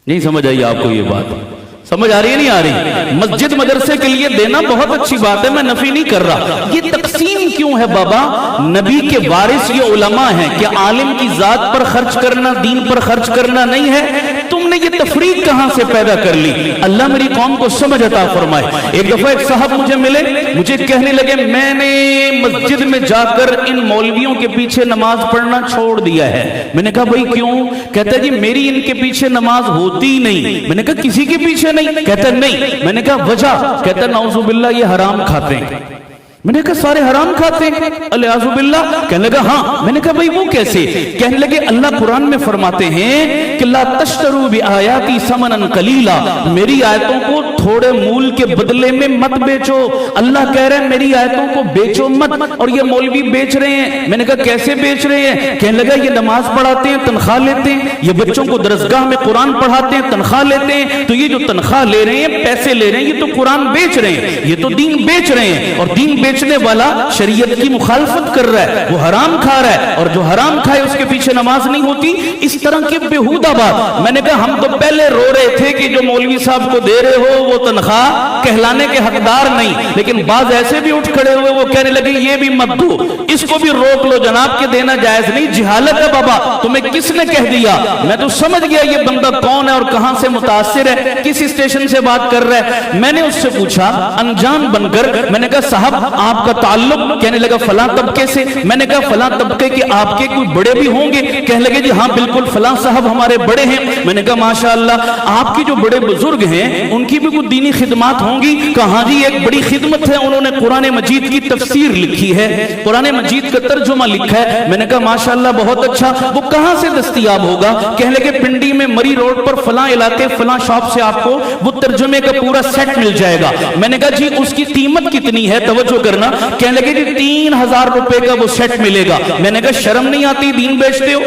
نہیں سمجھ آئی آپ کو یہ بات؟ سمجھ آ رہی ہے نہیں آ رہی؟ مسجد مدرسے کے لیے دینا بہت اچھی بات ہے، میں نفی نہیں کر رہا. یہ تقسیم کیوں ہے بابا؟ نبی کے وارث یہ علماء ہیں. کیا عالم کی ذات پر خرچ کرنا دین پر خرچ کرنا نہیں ہے؟ تم نے یہ تفریق کہاں سے پیدا کر لی؟ اللہ میری قوم کو سمجھ عطا فرمائے. ایک دفعہ ایک صاحب مجھے ملے، مجھے کہنے لگے میں نے مسجد میں جا کر ان مولویوں کے پیچھے نماز پڑھنا چھوڑ دیا ہے. میں نے کہا بھائی کیوں؟ کہتا ہے جی میری ان کے پیچھے نماز ہوتی نہیں. میں نے کہا کسی کے پیچھے نہیں؟ کہتا نہیں. میں نے کہا وجہ؟ کہتا نعوذ باللہ یہ حرام کھاتے ہیں. میں نے کہا سارے حرام کھاتے ہیں؟ الیاذ باللہ. کہنے لگا ہاں. میں نے کہا بھئی وہ کیسے؟ کہنے لگے اللہ قرآن میں فرماتے ہیں کہ لا تشتروا بآیاتی ثمنا قلیلا، میری آیتوں کو تھوڑے مول کے بدلے میں مت بیچو. اللہ کہہ رہے ہیں میری آیتوں کو بیچو مت. اور یہ مولوی بیچ رہے ہیں. میں نے کہا کیسے بیچ رہے ہیں؟ کہنے لگا یہ نماز پڑھاتے ہیں تنخواہ لیتے ہیں، یہ بچوں کو درسگاہ میں قرآن پڑھاتے ہیں تنخواہ لیتے ہیں، تو یہ جو تنخواہ لے رہے ہیں پیسے لے رہے ہیں یہ تو قرآن بیچ رہے ہیں، یہ تو دین بیچ رہے ہیں. اور دین بیچنے والا شریعت کی مخالفت کر رہا ہے، وہ حرام کھا رہا ہے، اور جو حرام کھائے اس کے پیچھے نماز نہیں ہوتی. اس طرح کی بیہودہ بات. میں نے کہا ہم تو پہلے رو رہے تھے کہ جو مولوی صاحب کو دے رہے ہو وہ تنخواہ کہلانے کے حقدار نہیں، لیکن بعض ایسے بھی اٹھ کھڑے ہوئے وہ کہنے لگے یہ بھی مت دو، اس کو بھی روک لو جناب کہ دینا جائز نہیں. جہالت ہے بابا. تمہیں کس نے کہہ دیا؟ میں تو سمجھ گیا یہ بندہ کون ہے اور کہاں سے متاثر ہے، کس اسٹیشن سے بات کر رہا ہے. میں نے اس سے پوچھا انجان بن کر، میں نے کہا صاحب آپ کا تعلق؟ کہنے لگا فلاں طبقے سے. میں نے کہا فلاں طبقے کے آپ کے کوئی بڑے بھی ہوں گے؟ کہنے لگے جی ہاں بالکل فلاں صاحب ہمارے بڑے ہیں. میں نے کہا ماشاءاللہ آپ کی جو بڑے بزرگ ہیں ان کی بھی کوئی دینی خدمات ہوں گی؟ کہاں جی ایک بڑی خدمت ہے، انہوں نے قرآن مجید کی تفسیر لکھی ہے، قرآن مجید کا ترجمہ لکھا ہے. میں نے کہا ماشاءاللہ بہت اچھا. وہ کہاں سے دستیاب ہوگا؟ کہنے لگے پنڈی میں مری روڈ پر فلاں علاقے فلاں شاپ سے آپ کو وہ ترجمے کا پورا سیٹ مل جائے گا. میں نے کہا جی اس کی قیمت کتنی ہے؟ توجہ کرنا. کہنے لگے جی 3000 روپے کا وہ سیٹ ملے گا. میں نے کہا شرم نہیں آتی دین بیچتے ہو؟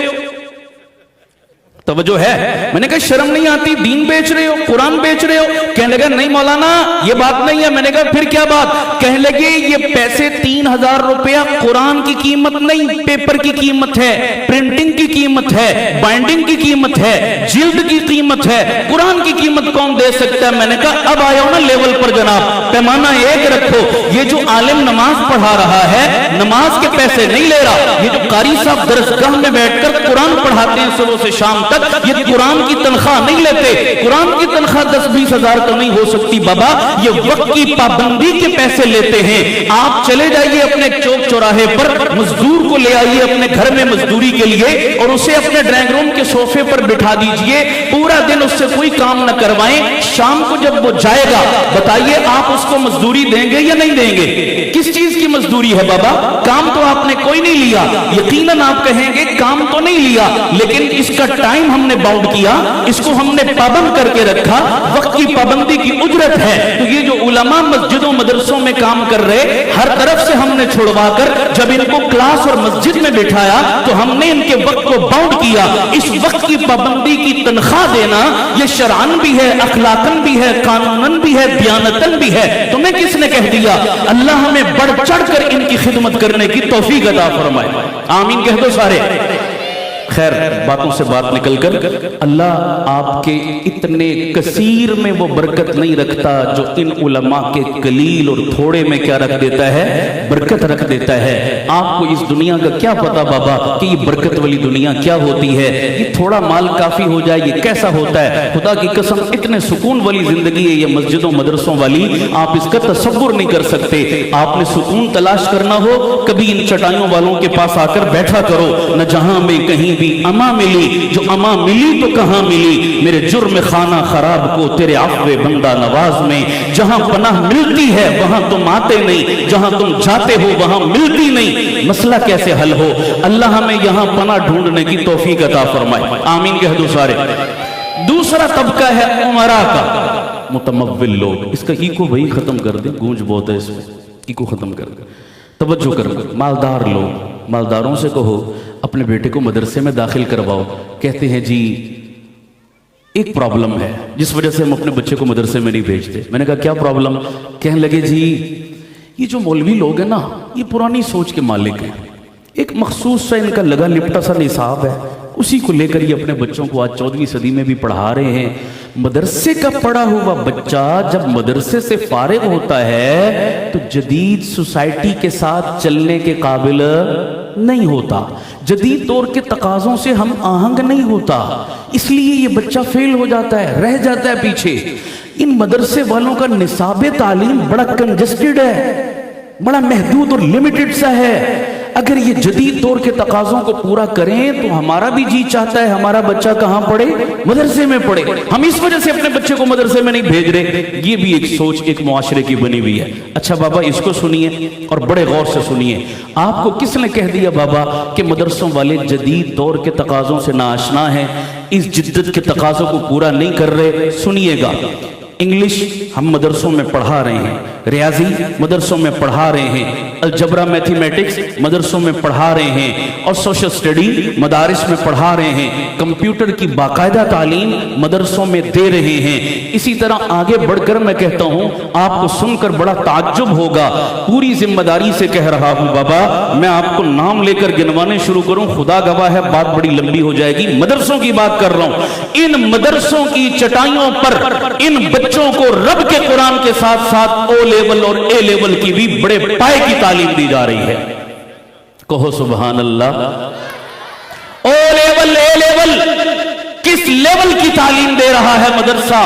توجہ ہے؟ میں نے کہا شرم نہیں آتی دین بیچ رہے ہو، قرآن بیچ رہے ہو؟ کہنے لگا نہیں مولانا یہ بات نہیں ہے. میں نے کہا پھر کیا بات؟ کہنے لگے یہ پیسے 3000 روپیہ قرآن کی قیمت نہیں، پیپر کی قیمت ہے، پرنٹنگ کی قیمت ہے، بائنڈنگ کی قیمت ہے، جلد کی قیمت ہے. قرآن کی قیمت کون دے سکتا ہے؟ میں نے کہا اب آیا ہوں نا لیول پر جناب، پیمانہ ایک رکھو. یہ جو عالم نماز پڑھا رہا ہے نماز کے پیسے نہیں لے رہا. یہ جو قاری صاحب درسگاہ میں بیٹھ کر قرآن پڑھاتے ہیں صبح سے شام تک، یہ قرآن کی تنخواہ نہیں لیتے. قرآن کی تنخواہ 10-20 ہزار تو نہیں ہو سکتی بابا، یہ وقت کی پابندی کے پیسے لیتے ہیں. آپ چلے جائیے اپنے چوک چوراہے پر، مزدور کو لے آئیے اپنے گھر میں مزدوری کے لیے اور اسے اپنے ڈرائنگ روم کے صوفے پر بٹھا دیجئے، پورا دن اس سے کوئی کام نہ کروائیں. شام کو جب وہ جائے گا بتائیے آپ اس کو مزدوری دیں گے یا نہیں دیں گے؟ کس چیز کی مزدوری ہے بابا؟ کام تو آپ نے کوئی نہیں لیا. یقیناً آپ کہیں گے کام تو نہیں لیا لیکن اس کا ٹائم ہم نے باؤنڈ کیا، اس کو ہم نے پابند کر کے رکھا، وقت کی پابندی کی اجرت ہے. تو یہ جو علماء مسجدوں مدرسوں میں کام کر رہے ہر طرف سے ہم نے چھڑوا کر جب ان کو کلاس اور مسجد میں بٹھایا تو ہم نے ان کے وقت کو باؤنڈ کیا. اس وقت کی پابندی کی تنخواہ دینا یہ شرعاً بھی ہے، اخلاقاً بھی ہے، قانوناً بھی ہے، دیانتاً بھی ہے. تمہیں کس نے کہہ دیا؟ اللہ ہمیں بڑھ چڑھ کر ان کی خدمت کرنے کی توفیق عطا فرمائے. آمین کہہ دو سارے. خیر باتوں سے بات نکل کر اللہ آپ کے اتنے کثیر میں وہ برکت نہیں رکھتا جو ان علماء کے قلیل اور تھوڑے میں کیا رکھ دیتا ہے؟ برکت رکھ دیتا ہے. آپ کو اس دنیا کا کیا پتا بابا کہ یہ برکت والی دنیا کیا ہوتی ہے؟ یہ تھوڑا مال کافی ہو جائے یہ کیسا ہوتا ہے؟ خدا کی قسم اتنے سکون والی زندگی ہے یہ مسجدوں مدرسوں والی، آپ اس کا تصور نہیں کر سکتے. آپ نے سکون تلاش کرنا ہو کبھی ان چٹائیوں والوں کے پاس آ کر بیٹھا کرو. نہ جہاں میں کہیں بھی اما ملی، جو اما ملی تو کہاں ملی، میرے جرم خانہ خراب کو تیرے عفو بندہ نواز میں. جہاں پناہ ملتی ہے وہاں تم آتے نہیں، جہاں تم جاتے ہو وہاں ملتی نہیں. مسئلہ کیسے حل ہو؟ اللہ ہمیں یہاں پناہ ڈھونڈنے کی توفیق عطا فرمائے. آمین کہہ دو سارے. دوسرا طبقہ ہے عمرا کا، متمول لوگ. اس کا ایکو بھائی ختم کر دیں، گونج بہت ہے اس میں، ایکو ختم کر دیں. توجہ کر. مالدار لوگ، مالداروں سے کہو اپنے بیٹے کو مدرسے میں داخل کرواؤ. کہتے ہیں جی ایک پرابلم ہے جس وجہ سے ہم اپنے بچے کو مدرسے میں نہیں بھیجتے. میں نے کہا کیا پرابلم؟ کہنے لگے جی یہ جو مولوی لوگ ہیں نا یہ پرانی سوچ کے مالک ہیں. ایک مخصوص سا ان کا لگا لپٹا سا نصاب ہے، उसी को लेकर ये अपने बच्चों को आज 14वीं सदी में भी पढ़ा रहे हैं। मदरसे का पढ़ा हुआ बच्चा जब मदरसे से फारिग होता है तो जदीद सोसाइटी के साथ चलने के काबिल नहीं होता, जदीद दौर के तकाज़ों से हम आहंग नहीं होता, इसलिए ये बच्चा फेल हो जाता है, रह जाता है पीछे। इन मदरसे वालों का निसाब तालीम बड़ा कंजस्टेड है, बड़ा महदूद और लिमिटेड सा है। अगर ये जदीद दौर के तकाज़ों को पूरा करें तो हमारा भी जी चाहता है हमारा बच्चा कहाँ पढ़े, मदरसे में पढ़े। हम इस वजह से अपने बच्चे को मदरसे में नहीं भेज रहे। ये भी एक सोच एक मुआशरे की बनी हुई है। अच्छा बाबा, इसको सुनिए और बड़े गौर से सुनिए। आपको किसने कह दिया बाबा कि मदरसों वाले जदीद दौर के तकाज़ों से नाआशना है, इस जिद्दत के तकाज़ों को पूरा नहीं कर रहे? सुनिएगा, इंग्लिश हम मदरसों में पढ़ा रहे हैं, रियाजी मदरसों में पढ़ा रहे हैं, अलजबरा मैथमेटिक्स मदरसों में पढ़ा रहे हैं, और सोशल स्टडी मदारिस में पढ़ा रहे हैं, कंप्यूटर की बाकायदा तालीम मदरसों में दे रहे हैं। इसी तरह आगे बढ़कर मैं कहता हूं, आपको सुनकर बड़ा ताज्जुब होगा, पूरी जिम्मेदारी से कह रहा हूं बाबा, मैं आपको नाम लेकर गिनवाने शुरू करूं, खुदा गवाह है बात बड़ी लंबी हो जाएगी। मदरसों की बात कर रहा हूं। इन मदरसों की चटाइयों पर इन बच्चों को रब के कुरान के साथ साथ ओ लेवल और ए लेवल की भी बड़े पाए की तालीम दी जा रही है। कहो सुभान अल्लाह। ओ लेवल ए लेवल, किस लेवल की तालीम दे रहा है मदरसा?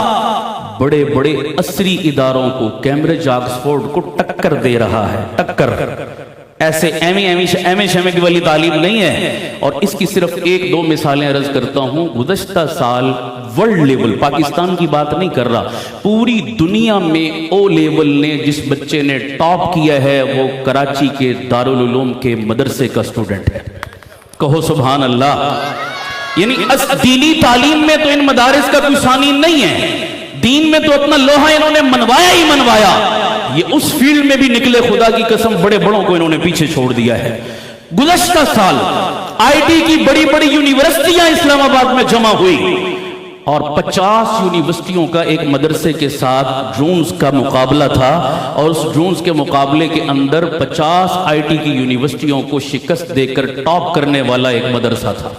बड़े बड़े असरी इदारों को, कैम्ब्रिज ऑक्सफोर्ड को टक्कर दे रहा है, टक्कर। ऐसे एम ए की वाली तालीम नहीं है। और इसकी सिर्फ एक दो मिसालें अर्ज करता हूं। गुज़श्ता साल वर्ल्ड लेवल, पाकिस्तान की बात नहीं कर रहा, पूरी दुनिया में ओ लेवल ने जिस बच्चे ने टॉप किया है वो कराची के दारुल उलूम के मदरसे का स्टूडेंट है। कहो सुभान अल्लाह। यानी दीनी तालीम में तो इन मदारिस का कोई सानी नहीं है, दीन में तो अपना लोहा इन्होंने मनवाया ही मनवाया। ये उस फील्ड में भी निकले, खुदा की कसम बड़े बड़ों को इन्होंने पीछे छोड़ दिया है। गुज़श्ता साल आईटी की बड़ी बड़ी यूनिवर्सिटियां इस्लामाबाद में जमा हुई और 50 यूनिवर्सिटियों का एक मदरसे के साथ ड्रोन्स का मुकाबला था, और उस ड्रोन्स के मुकाबले के अंदर 50 आईटी की यूनिवर्सिटियों को शिकस्त देकर टॉप करने वाला एक मदरसा था।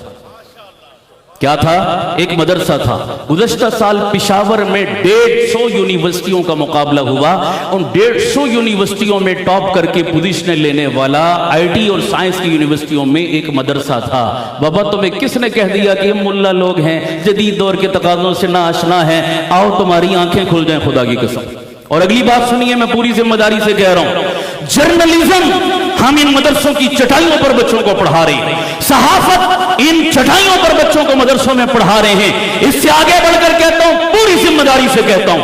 क्या था? एक मदरसा था। गुज़श्ता साल पिशावर में 150 यूनिवर्सिटियों का मुकाबला हुआ। उन 150 यूनिवर्सिटियों में टॉप करके पोजीशन लेने वाला आईटी और साइंस की यूनिवर्सिटियों में एक मदरसा था। बाबा तुम्हें किसने कह दिया कि हम मुल्ला लोग हैं, जदीद दौर के तकाज़ों से ना आशना है? आओ तुम्हारी आंखें खुल जाएं, खुदा की कसम। और अगली बात सुनिए, मैं पूरी जिम्मेदारी से कह रहा हूं, जर्नलिज्म हम इन मदरसों की चटाइयों पर बच्चों को पढ़ा रहे हैं, सहाफत इन चटाइयों पर बच्चों को मदरसों में पढ़ा रहे हैं। इससे आगे बढ़कर कहता हूं, पूरी जिम्मेदारी से कहता हूं,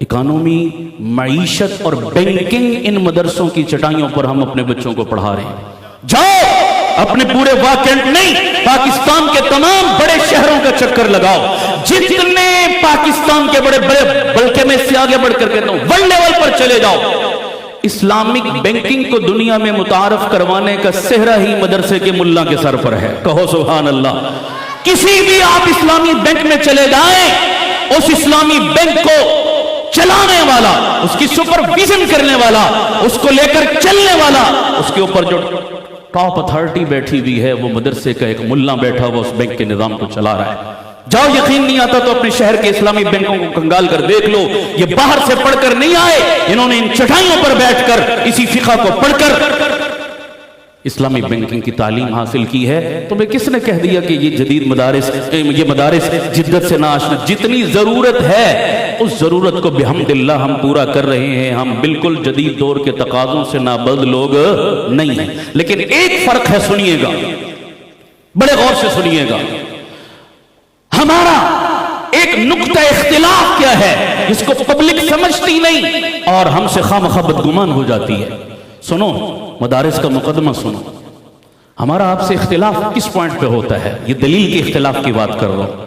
इकोनॉमी, मईशत और बैंकिंग इन मदरसों की चटाइयों पर हम अपने बच्चों को पढ़ा रहे हैं। जाओ अपने पूरे वाकेंट नहीं, पाकिस्तान के तमाम बड़े शहरों का चक्कर लगाओ, जितने पाकिस्तान के बड़े बड़े, बल्कि मैं इससे आगे बढ़कर कहता हूं वर्ल्ड लेवल पर चले जाओ। इस्लामिक बैंकिंग को दुनिया में मुतारफ करवाने का सेहरा ही मदरसे के मुल्ला के सर पर है। कहो सुभान अल्लाह। किसी भी आप इस्लामी बैंक में चले जाएं, उस इस्लामी बैंक को चलाने वाला, उसकी सुपरविजन करने वाला, उसको लेकर चलने वाला, उसके ऊपर जो टॉप अथॉरिटी बैठी हुई है वो मदरसे का एक मुल्ला बैठा हुआ उस बैंक के निजाम को चला रहा है। जाओ, यकीन नहीं आता तो अपने शहर के इस्लामी बैंकों को कंगाल कर देख लो। ये बाहर से पढ़कर नहीं आए, इन्होंने इन चटाइयों पर बैठकर इसी फिक़ा को पढ़कर इस्लामी बैंकिंग की तालीम हासिल की है। तुम्हें किसने कह दिया कि ये जदीद मदारिस, ये मदारिस जिद्दत से नाआशना? जितनी जरूरत है उस जरूरत को बिहम्दिल्लाह हम पूरा कर रहे हैं। हम बिल्कुल जदीद दौर के तकाज़ों से नाबद लोग नहीं हैं। लेकिन एक फर्क है, सुनिएगा, बड़े गौर से सुनिएगा। हमारा एक नुक्ता इख्तिलाफ क्या है जिसको पब्लिक समझती नहीं और हमसे खामखा बदगुमान हो जाती है। सुनो, मदारिस का मुकदमा सुनो। हमारा आपसे इख्तिलाफ किस पॉइंट पे होता है? ये दलील के इख्तिलाफ की बात कर रहा हूं।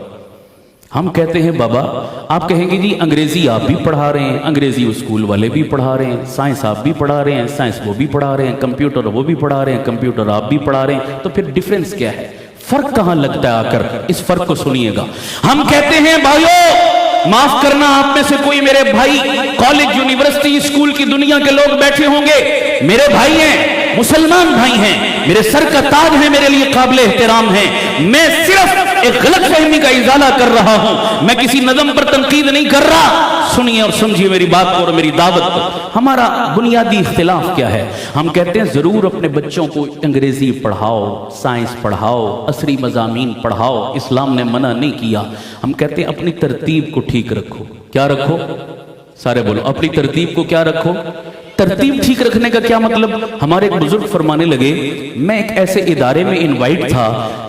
हम कहते हैं बाबा, आप कहेंगे जी अंग्रेजी आप भी पढ़ा रहे हैं, अंग्रेजी स्कूल वाले भी पढ़ा रहे हैं, साइंस आप भी पढ़ा रहे हैं, साइंस वो भी पढ़ा रहे हैं, कंप्यूटर वो भी पढ़ा रहे हैं, कंप्यूटर आप भी पढ़ा रहे हैं, तो फिर डिफरेंस क्या है? फर्क कहां लगता है? आकर इस फर्क को सुनिएगा। हम कहते हैं भाइयों, माफ करना, आप में से कोई मेरे भाई कॉलेज, यूनिवर्सिटी, स्कूल की दुनिया के लोग बैठे होंगे, मेरे भाई हैं, मुसलमान भाई हैं, मेरे सर का ताज है, मेरे लिए काबिल एहतराम है। मैं सिर्फ एक गलत फहमी का इजाला कर रहा हूं, मैं किसी नज़म पर तनकीद नहीं कर रहा। सुनिए और समझिए मेरी बात को और मेरी दावत को। हमारा बुनियादी इख्तिलाफ क्या है? हम कहते हैं जरूर अपने बच्चों को अंग्रेजी पढ़ाओ, साइंस पढ़ाओ, असरी मज़ामीन पढ़ाओ, इस्लाम ने मना नहीं किया। हम कहते हैं अपनी तरतीब को ठीक रखो। क्या रखो? सारे बोलो, अपनी तरतीब को क्या रखो? तरतीब ठीक रखने का क्या मतलब? हमारे एक बुजुर्ग फरमाने लगे, मैं एक ऐसे इदारे में इनवाइट था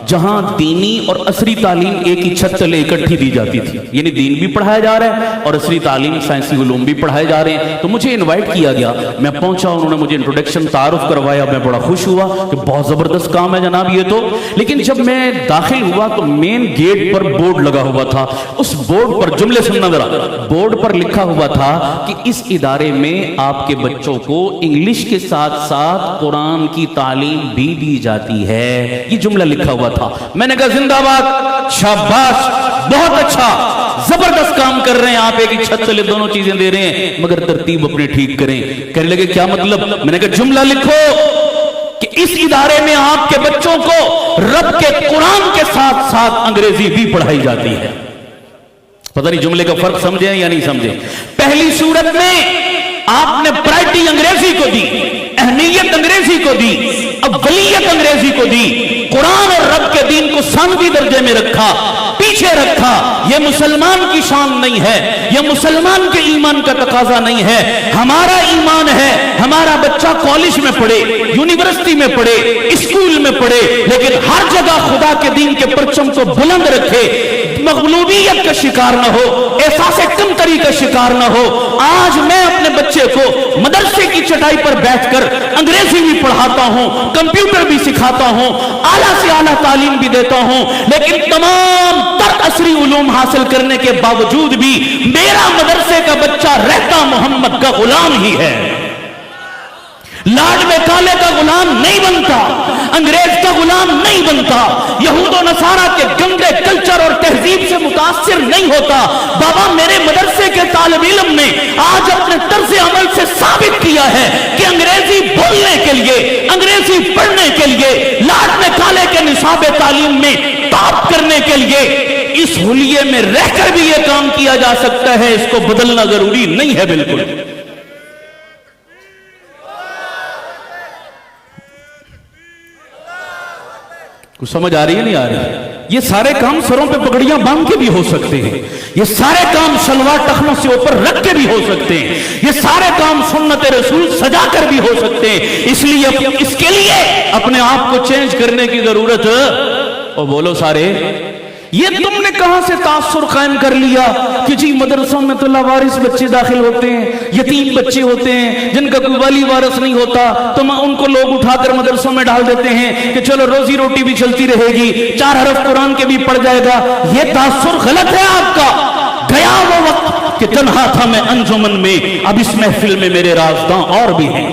जहां दीनी और असरी तालीम एक ही छत तले इकट्ठी दी जाती थी, यानी दीन भी पढ़ाया जा रहा है और असरी तालीम साइंसी उलूम भी पढ़ाए जा रहे हैं। तो मुझे इनवाइट किया गया, मैं पहुंचा, उन्होंने मुझे इंट्रोडक्शन तारुफ करवाया, मैं बड़ा खुश हुआ कि बहुत जबरदस्त काम है जनाब ये तो। लेकिन जब मैं दाखिल हुआ तो मेन गेट पर बोर्ड लगा हुआ था, उस बोर्ड पर जुमले सुनना जरा, बोर्ड पर लिखा हुआ था कि इस इदारे में आपके बच्चों को इंग्लिश के साथ साथ कुरान की तालीम भी दी जाती है। ये जुमला लिखा हुआ था। मैंने कहा जिंदाबाद, शाबाश, बहुत अच्छा, जबरदस्त काम कर रहे हैं आप, एक ही छत तले दोनों चीजें दे रहे हैं, मगर तरतीब अपने ठीक करें। कहने लगे क्या मतलब? मैंने कहा जुमला लिखो कि इस इदारे में आपके बच्चों को रब के कुरान के साथ साथ अंग्रेजी भी पढ़ाई जाती है। पता नहीं जुमले का फर्क समझे या नहीं समझे। पहली सूरत में आपने प्रायोरिटी अंग्रेजी को दी, अहमियत अंग्रेजी को दी, अव्वलियत अंग्रेजी को दी, कुरान और रब के दीन को सानवी दर्जे में रखा, पीछे रखा। यह मुसलमान की शान नहीं है, यह मुसलमान के ईमान का तकाजा नहीं है। हमारा ईमान है हमारा बच्चा कॉलेज में पढ़े, यूनिवर्सिटी में पढ़े, स्कूल में पढ़े, लेकिन हर जगह खुदा के दीन के परचम को बुलंद रखे, मगलूबियत का शिकार न हो, एहसास कमतरी का शिकार न हो। आज मैं अपने बच्चे को मदरसे की चटाई पर बैठकर अंग्रेजी भी पढ़ाता हूं, कंप्यूटर भी सिखाता हूं, आला से आला तालीम भी देता हूं, लेकिन तमाम तर असरी उलूम हासिल करने के बावजूद भी मेरा मदरसे का बच्चा रहता मोहम्मद का गुलाम ही है। लाड में काले का गुलाम नहीं बनता, अंग्रेज का गुलाम नहीं बनता, यहूद और नसारा के गंदे कल्चर और तहजीब से मुतासिर नहीं होता। बाबा मेरे मदरसे के तालिब इल्म ने आज अपने तर्ज अमल से साबित किया है कि अंग्रेजी बोलने के लिए, अंग्रेजी पढ़ने के लिए, लाड में काले के निसाब तालीम में टॉप करने के लिए इस हुलिये में रहकर भी यह काम किया जा सकता है। इसको बदलना जरूरी नहीं है। बिल्कुल कुछ समझ आ रही है नहीं आ रही? ये सारे काम सरों पे पगड़ियां बांध के भी हो सकते हैं, ये सारे काम सलवार टखनों से ऊपर रख के भी हो सकते हैं, ये सारे काम सुन्नत रसूल सजा कर भी हो सकते हैं। इसलिए इसके लिए अपने आप को चेंज करने की जरूरत है। और बोलो सारे, ये तुमने कहां से तासुर कायम कर लिया कि जी मदरसों में तो लावारिस बच्चे दाखिल होते हैं, यतीम बच्चे होते हैं जिनका कोई वाली वारिस नहीं होता, तो उनको लोग उठाकर मदरसों में डाल देते हैं कि चलो रोजी रोटी भी चलती रहेगी, 4 हरफ कुरान के भी पढ़ जाएगा। ये तासुर गलत है आपका। गया वो वक्त कि तन्हा था मैं अंजुमन में, अब इस महफिल में मेरे राज़दां और भी हैं।